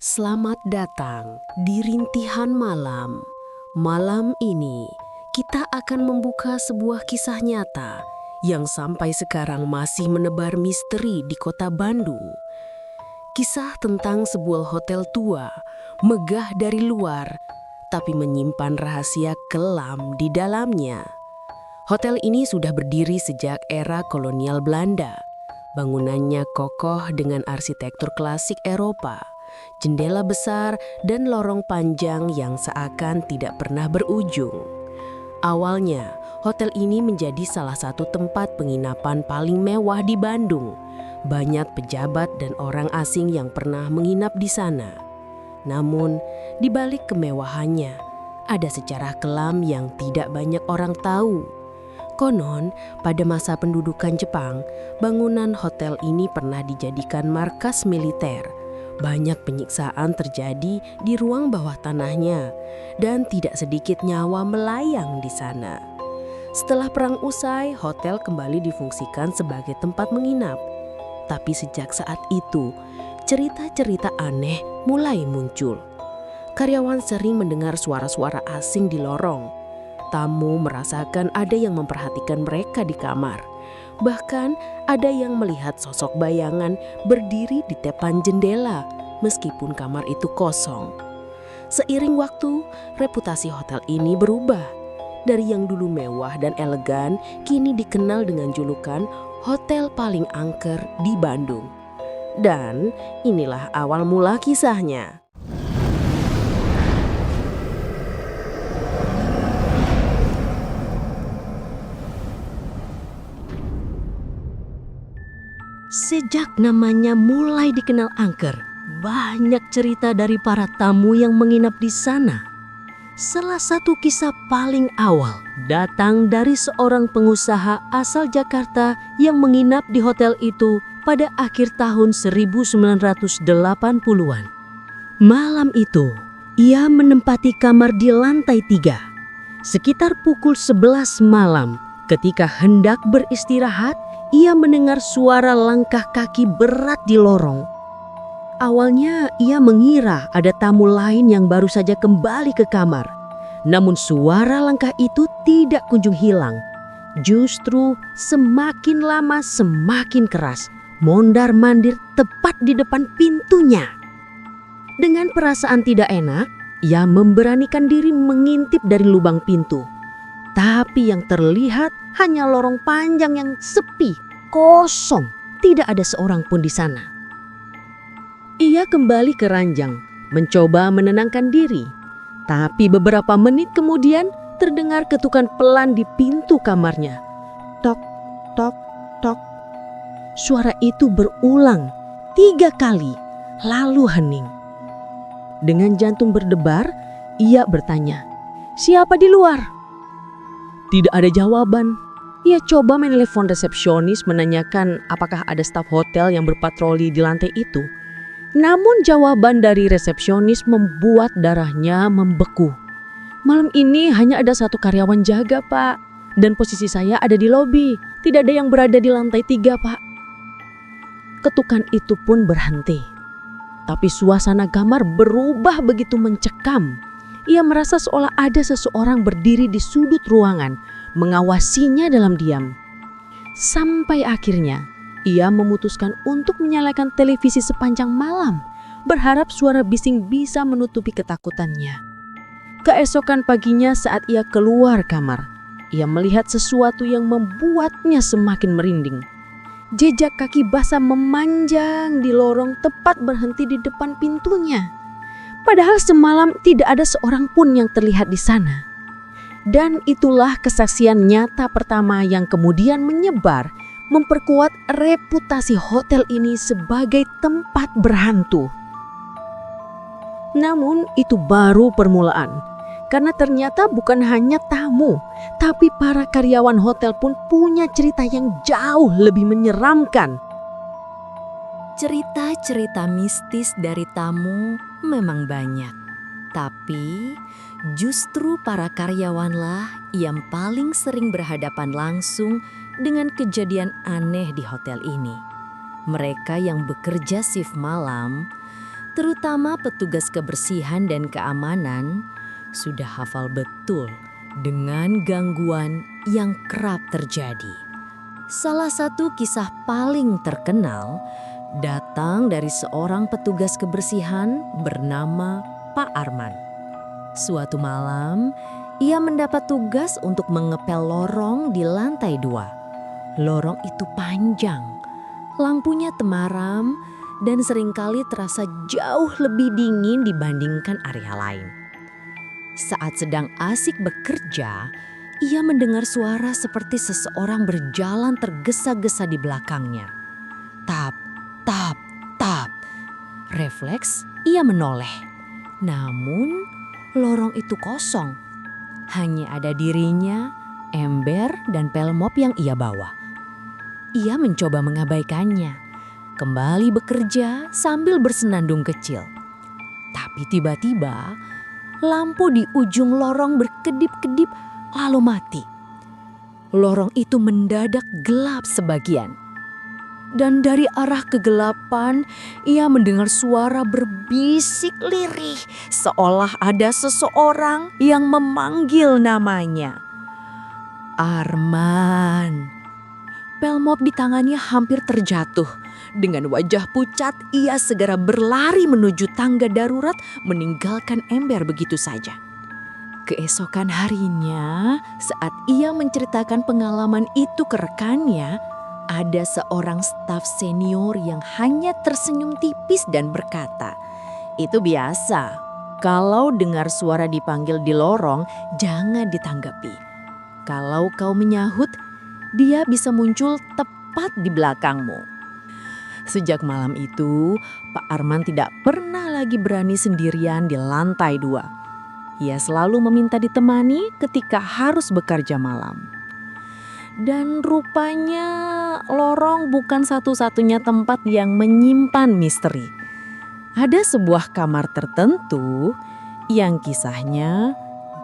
Selamat datang di Rintihan Malam. Malam ini kita akan membuka sebuah kisah nyata yang sampai sekarang masih menebar misteri di kota Bandung. Kisah tentang sebuah hotel tua, megah dari luar, tapi menyimpan rahasia kelam di dalamnya. Hotel ini sudah berdiri sejak era kolonial Belanda. Bangunannya kokoh dengan arsitektur klasik Eropa, jendela besar dan lorong panjang yang seakan tidak pernah berujung. Awalnya, hotel ini menjadi salah satu tempat penginapan paling mewah di Bandung. Banyak pejabat dan orang asing yang pernah menginap di sana. Namun, di balik kemewahannya, ada sejarah kelam yang tidak banyak orang tahu. Konon, pada masa pendudukan Jepang, bangunan hotel ini pernah dijadikan markas militer. Banyak penyiksaan terjadi di ruang bawah tanahnya, dan tidak sedikit nyawa melayang di sana. Setelah perang usai, hotel kembali difungsikan sebagai tempat menginap. Tapi sejak saat itu, cerita-cerita aneh mulai muncul. Karyawan sering mendengar suara-suara asing di lorong. Tamu merasakan ada yang memperhatikan mereka di kamar. Bahkan ada yang melihat sosok bayangan berdiri di depan jendela meskipun kamar itu kosong. Seiring waktu, reputasi hotel ini berubah. Dari yang dulu mewah dan elegan, kini dikenal dengan julukan hotel paling angker di Bandung. Dan inilah awal mula kisahnya. Sejak namanya mulai dikenal angker, banyak cerita dari para tamu yang menginap di sana. Salah satu kisah paling awal datang dari seorang pengusaha asal Jakarta yang menginap di hotel itu pada akhir tahun 1980-an. Malam itu, ia menempati kamar di lantai 3. Sekitar pukul 11 malam, ketika hendak beristirahat, ia mendengar suara langkah kaki berat di lorong. Awalnya ia mengira ada tamu lain yang baru saja kembali ke kamar. Namun suara langkah itu tidak kunjung hilang. Justru semakin lama semakin keras, mondar-mandir tepat di depan pintunya. Dengan perasaan tidak enak, ia memberanikan diri mengintip dari lubang pintu. Tapi yang terlihat hanya lorong panjang yang sepi, kosong, tidak ada seorang pun di sana. Ia kembali ke ranjang, mencoba menenangkan diri. Tapi beberapa menit kemudian terdengar ketukan pelan di pintu kamarnya. Tok, tok, tok. Suara itu berulang 3 kali, lalu hening. Dengan jantung berdebar, ia bertanya, "Siapa di luar?" Tidak ada jawaban. Ia coba menelepon resepsionis menanyakan apakah ada staf hotel yang berpatroli di lantai itu. Namun jawaban dari resepsionis membuat darahnya membeku. "Malam ini hanya ada 1 karyawan jaga, Pak. Dan posisi saya ada di lobi. Tidak ada yang berada di lantai 3, Pak." Ketukan itu pun berhenti. Tapi suasana kamar berubah begitu mencekam. Ia merasa seolah ada seseorang berdiri di sudut ruangan, mengawasinya dalam diam. Sampai akhirnya, ia memutuskan untuk menyalakan televisi sepanjang malam, berharap suara bising bisa menutupi ketakutannya. Keesokan paginya saat ia keluar kamar, ia melihat sesuatu yang membuatnya semakin merinding. Jejak kaki basah memanjang di lorong tepat berhenti di depan pintunya. Padahal semalam tidak ada seorang pun yang terlihat di sana. Dan itulah kesaksian nyata pertama yang kemudian menyebar, memperkuat reputasi hotel ini sebagai tempat berhantu. Namun itu baru permulaan, karena ternyata bukan hanya tamu, tapi para karyawan hotel pun punya cerita yang jauh lebih menyeramkan. Cerita-cerita mistis dari tamu memang banyak, tapi justru para karyawanlah yang paling sering berhadapan langsung dengan kejadian aneh di hotel ini. Mereka yang bekerja shift malam terutama petugas kebersihan dan keamanan, sudah hafal betul dengan gangguan yang kerap terjadi. Salah satu kisah paling terkenal datang dari seorang petugas kebersihan bernama Pak Arman. Suatu malam, ia mendapat tugas untuk mengepel lorong di lantai 2. Lorong itu panjang, lampunya temaram, dan seringkali terasa jauh lebih dingin dibandingkan area lain. Saat sedang asik bekerja, ia mendengar suara seperti seseorang berjalan tergesa-gesa di belakangnya. Tap, tap, tap. Refleks, ia menoleh. Namun, lorong itu kosong. Hanya ada dirinya, ember, dan pelmop yang ia bawa. Ia mencoba mengabaikannya, kembali bekerja sambil bersenandung kecil. Tapi tiba-tiba, lampu di ujung lorong berkedip-kedip lalu mati. Lorong itu mendadak gelap sebagian. Dan dari arah kegelapan, ia mendengar suara berbisik lirih, seolah ada seseorang yang memanggil namanya. Arman. Pelmop di tangannya hampir terjatuh. Dengan wajah pucat, ia segera berlari menuju tangga darurat, meninggalkan ember begitu saja. Keesokan harinya, saat ia menceritakan pengalaman itu ke rekannya, ada seorang staf senior yang hanya tersenyum tipis dan berkata, "Itu biasa. Kalau dengar suara dipanggil di lorong, jangan ditanggapi. Kalau kau menyahut, dia bisa muncul tepat di belakangmu." Sejak malam itu, Pak Arman tidak pernah lagi berani sendirian di lantai 2. Ia selalu meminta ditemani ketika harus bekerja malam. Dan rupanya lorong bukan satu-satunya tempat yang menyimpan misteri. Ada sebuah kamar tertentu yang kisahnya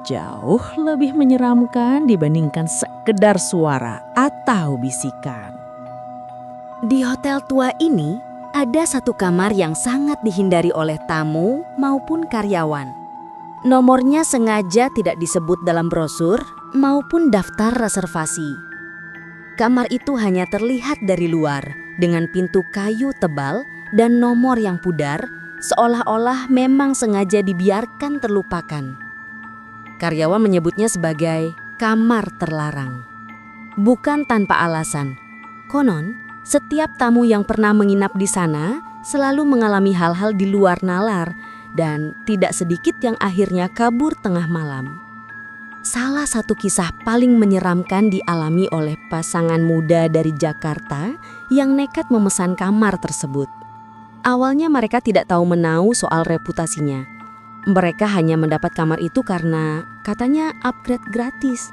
jauh lebih menyeramkan dibandingkan sekedar suara atau bisikan. Di hotel tua ini, ada satu kamar yang sangat dihindari oleh tamu maupun karyawan. Nomornya sengaja tidak disebut dalam brosur maupun daftar reservasi. Kamar itu hanya terlihat dari luar dengan pintu kayu tebal dan nomor yang pudar, seolah-olah memang sengaja dibiarkan terlupakan. Karyawan menyebutnya sebagai kamar terlarang. Bukan tanpa alasan. Konon, setiap tamu yang pernah menginap di sana selalu mengalami hal-hal di luar nalar dan tidak sedikit yang akhirnya kabur tengah malam. Salah satu kisah paling menyeramkan dialami oleh pasangan muda dari Jakarta yang nekat memesan kamar tersebut. Awalnya mereka tidak tahu menau soal reputasinya. Mereka hanya mendapat kamar itu karena katanya upgrade gratis.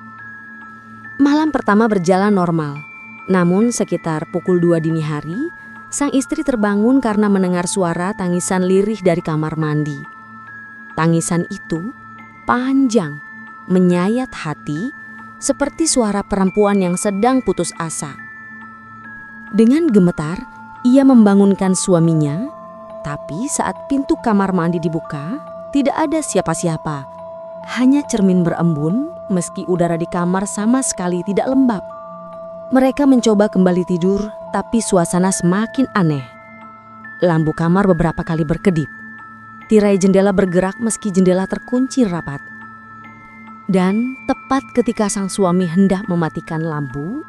Malam pertama berjalan normal. Namun sekitar pukul 2 dini hari, sang istri terbangun karena mendengar suara tangisan lirih dari kamar mandi. Tangisan itu panjang, menyayat hati, seperti suara perempuan yang sedang putus asa. Dengan gemetar, ia membangunkan suaminya, tapi saat pintu kamar mandi dibuka, tidak ada siapa-siapa. Hanya cermin berembun, meski udara di kamar sama sekali tidak lembab. Mereka mencoba kembali tidur, tapi suasana semakin aneh. Lampu kamar beberapa kali berkedip. Tirai jendela bergerak meski jendela terkunci rapat. Dan tepat ketika sang suami hendak mematikan lampu,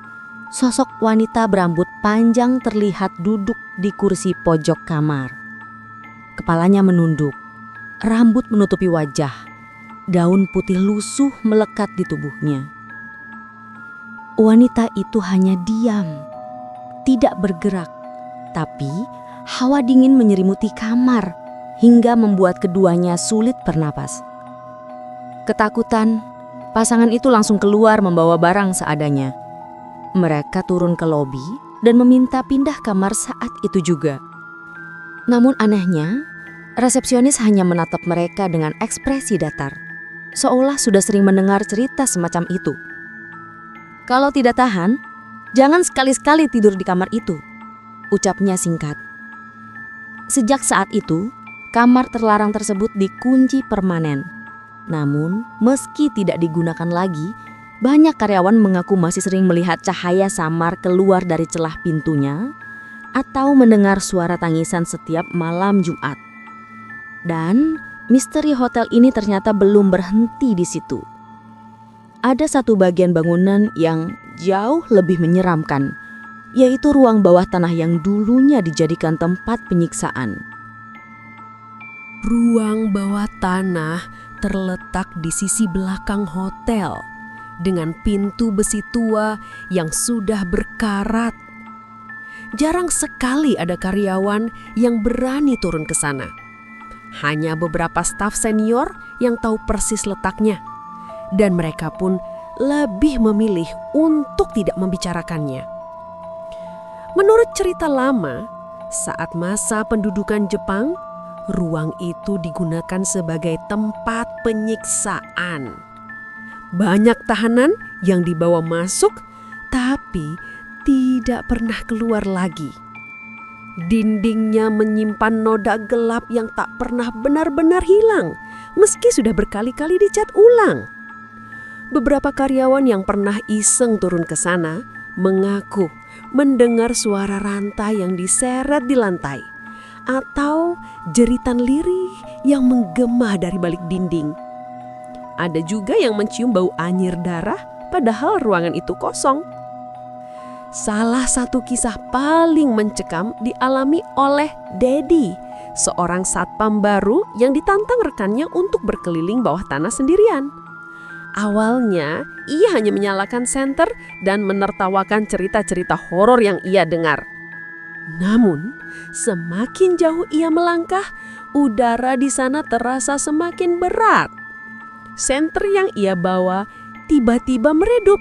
sosok wanita berambut panjang terlihat duduk di kursi pojok kamar. Kepalanya menunduk, rambut menutupi wajah, daun putih lusuh melekat di tubuhnya. Wanita itu hanya diam, tidak bergerak, tapi hawa dingin menyelimuti kamar hingga membuat keduanya sulit bernapas. Ketakutan, pasangan itu langsung keluar membawa barang seadanya. Mereka turun ke lobi dan meminta pindah kamar saat itu juga. Namun anehnya, resepsionis hanya menatap mereka dengan ekspresi datar, seolah sudah sering mendengar cerita semacam itu. "Kalau tidak tahan, jangan sekali-sekali tidur di kamar itu," ucapnya singkat. Sejak saat itu, kamar terlarang tersebut dikunci permanen. Namun, meski tidak digunakan lagi, banyak karyawan mengaku masih sering melihat cahaya samar keluar dari celah pintunya atau mendengar suara tangisan setiap malam Jumat. Dan misteri hotel ini ternyata belum berhenti di situ. Ada satu bagian bangunan yang jauh lebih menyeramkan, yaitu ruang bawah tanah yang dulunya dijadikan tempat penyiksaan. Ruang bawah tanah terletak di sisi belakang hotel dengan pintu besi tua yang sudah berkarat. Jarang sekali ada karyawan yang berani turun ke sana. Hanya beberapa staf senior yang tahu persis letaknya, dan mereka pun lebih memilih untuk tidak membicarakannya. Menurut cerita lama, saat masa pendudukan Jepang, ruang itu digunakan sebagai tempat penyiksaan. Banyak tahanan yang dibawa masuk, tapi tidak pernah keluar lagi. Dindingnya menyimpan noda gelap yang tak pernah benar-benar hilang, meski sudah berkali-kali dicat ulang. Beberapa karyawan yang pernah iseng turun ke sana mengaku mendengar suara rantai yang diseret di lantai atau jeritan lirih yang menggema dari balik dinding. Ada juga yang mencium bau anyir darah padahal ruangan itu kosong. Salah satu kisah paling mencekam dialami oleh Dedi, seorang satpam baru yang ditantang rekannya untuk berkeliling bawah tanah sendirian. Awalnya, ia hanya menyalakan senter dan menertawakan cerita-cerita horor yang ia dengar. Namun, semakin jauh ia melangkah, udara di sana terasa semakin berat. Senter yang ia bawa tiba-tiba meredup,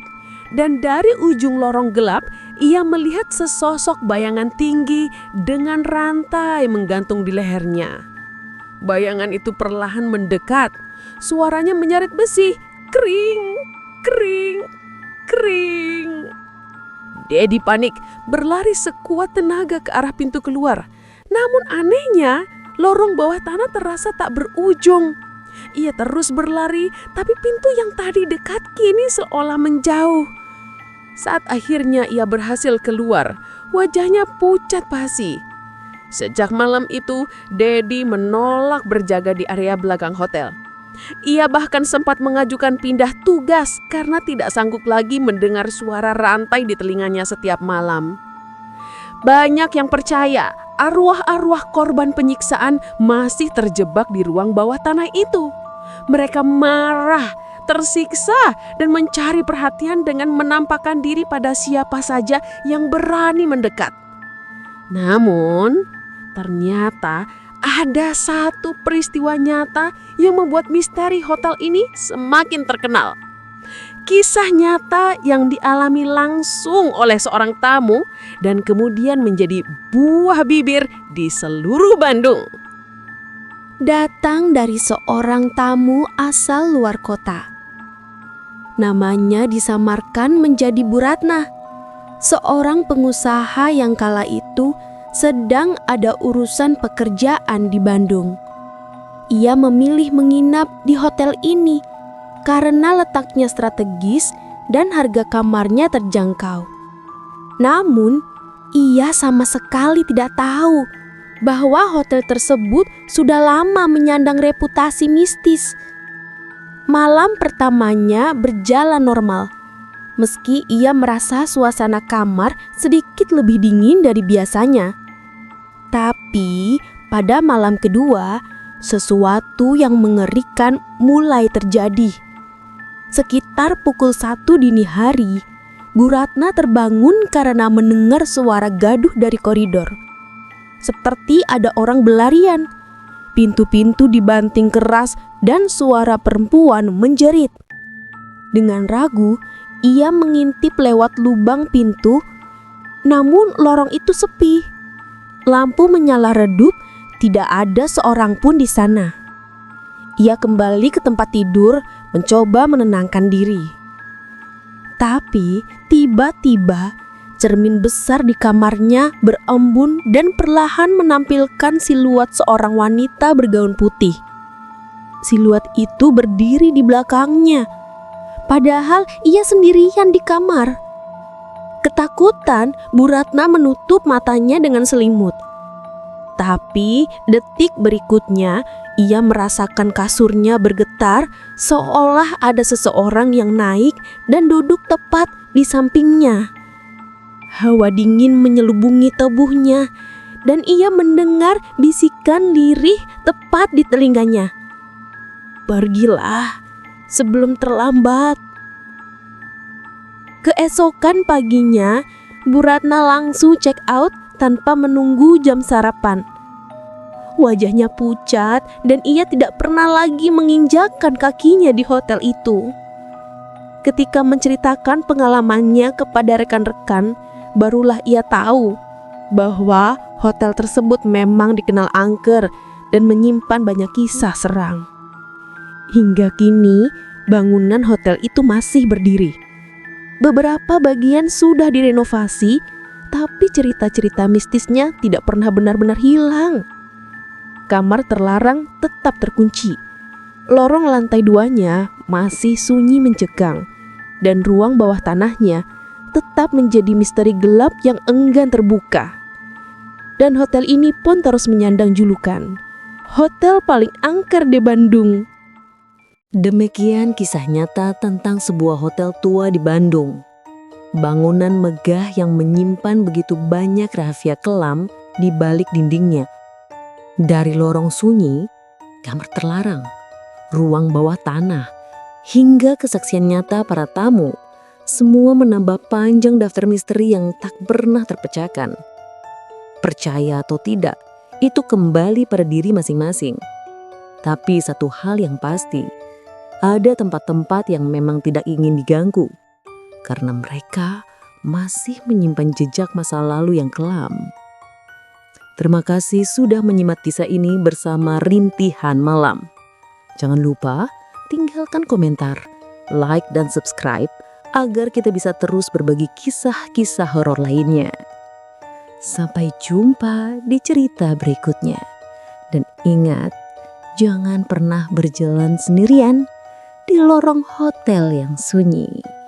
dan dari ujung lorong gelap, ia melihat sesosok bayangan tinggi dengan rantai menggantung di lehernya. Bayangan itu perlahan mendekat, suaranya menyarit besi, kering, kering, kering. Dedi panik, berlari sekuat tenaga ke arah pintu keluar. Namun anehnya, lorong bawah tanah terasa tak berujung. Ia terus berlari, tapi pintu yang tadi dekat kini seolah menjauh. Saat akhirnya ia berhasil keluar, wajahnya pucat pasi. Sejak malam itu, Dedi menolak berjaga di area belakang hotel. Ia bahkan sempat mengajukan pindah tugas karena tidak sanggup lagi mendengar suara rantai di telinganya setiap malam. Banyak yang percaya arwah-arwah korban penyiksaan masih terjebak di ruang bawah tanah itu. Mereka marah, tersiksa, dan mencari perhatian dengan menampakkan diri pada siapa saja yang berani mendekat. Namun, ternyata ada satu peristiwa nyata yang membuat misteri hotel ini semakin terkenal. Kisah nyata yang dialami langsung oleh seorang tamu dan kemudian menjadi buah bibir di seluruh Bandung. Datang dari seorang tamu asal luar kota. Namanya disamarkan menjadi Bu Ratna, seorang pengusaha yang kala itu sedang ada urusan pekerjaan di Bandung. Ia memilih menginap di hotel ini karena letaknya strategis dan harga kamarnya terjangkau. Namun, ia sama sekali tidak tahu bahwa hotel tersebut sudah lama menyandang reputasi mistis. Malam pertamanya berjalan normal, meski ia merasa suasana kamar sedikit lebih dingin dari biasanya. Tapi pada malam kedua, sesuatu yang mengerikan mulai terjadi. Sekitar pukul 1 dini hari, Bu Ratna terbangun karena mendengar suara gaduh dari koridor. Seperti ada orang berlarian, pintu-pintu dibanting keras dan suara perempuan menjerit. Dengan ragu, ia mengintip lewat lubang pintu, namun lorong itu sepi. Lampu menyala redup, tidak ada seorang pun di sana. Ia kembali ke tempat tidur, mencoba menenangkan diri. Tapi tiba-tiba Cermin besar di kamarnya berembun dan perlahan menampilkan siluet seorang wanita bergaun putih. Siluet itu berdiri di belakangnya, padahal ia sendirian di kamar. Ketakutan, Bu Ratna menutup matanya dengan selimut. Tapi detik berikutnya ia merasakan kasurnya bergetar seolah ada seseorang yang naik dan duduk tepat di sampingnya. Hawa dingin menyelubungi tubuhnya dan ia mendengar bisikan lirih tepat di telinganya. Pergilah sebelum terlambat. Keesokan paginya, Bu Ratna langsung check out tanpa menunggu jam sarapan. Wajahnya pucat dan ia tidak pernah lagi menginjakkan kakinya di hotel itu. Ketika menceritakan pengalamannya kepada rekan-rekan, barulah ia tahu bahwa hotel tersebut memang dikenal angker dan menyimpan banyak kisah seram. Hingga kini, bangunan hotel itu masih berdiri. Beberapa bagian sudah direnovasi, tapi cerita-cerita mistisnya tidak pernah benar-benar hilang. Kamar terlarang tetap terkunci. Lorong lantai 2-nya masih sunyi mencekam, dan ruang bawah tanahnya tetap menjadi misteri gelap yang enggan terbuka. Dan hotel ini pun terus menyandang julukan hotel paling angker di Bandung. Demikian kisah nyata tentang sebuah hotel tua di Bandung. Bangunan megah yang menyimpan begitu banyak rahasia kelam di balik dindingnya. Dari lorong sunyi, kamar terlarang, ruang bawah tanah, hingga kesaksian nyata para tamu, semua menambah panjang daftar misteri yang tak pernah terpecahkan. Percaya atau tidak, itu kembali pada diri masing-masing. Tapi satu hal yang pasti, ada tempat-tempat yang memang tidak ingin diganggu, karena mereka masih menyimpan jejak masa lalu yang kelam. Terima kasih sudah menyimak kisah ini bersama Rintihan Malam. Jangan lupa tinggalkan komentar, like, dan subscribe agar kita bisa terus berbagi kisah-kisah horor lainnya. Sampai jumpa di cerita berikutnya. Dan ingat, jangan pernah berjalan sendirian di lorong hotel yang sunyi.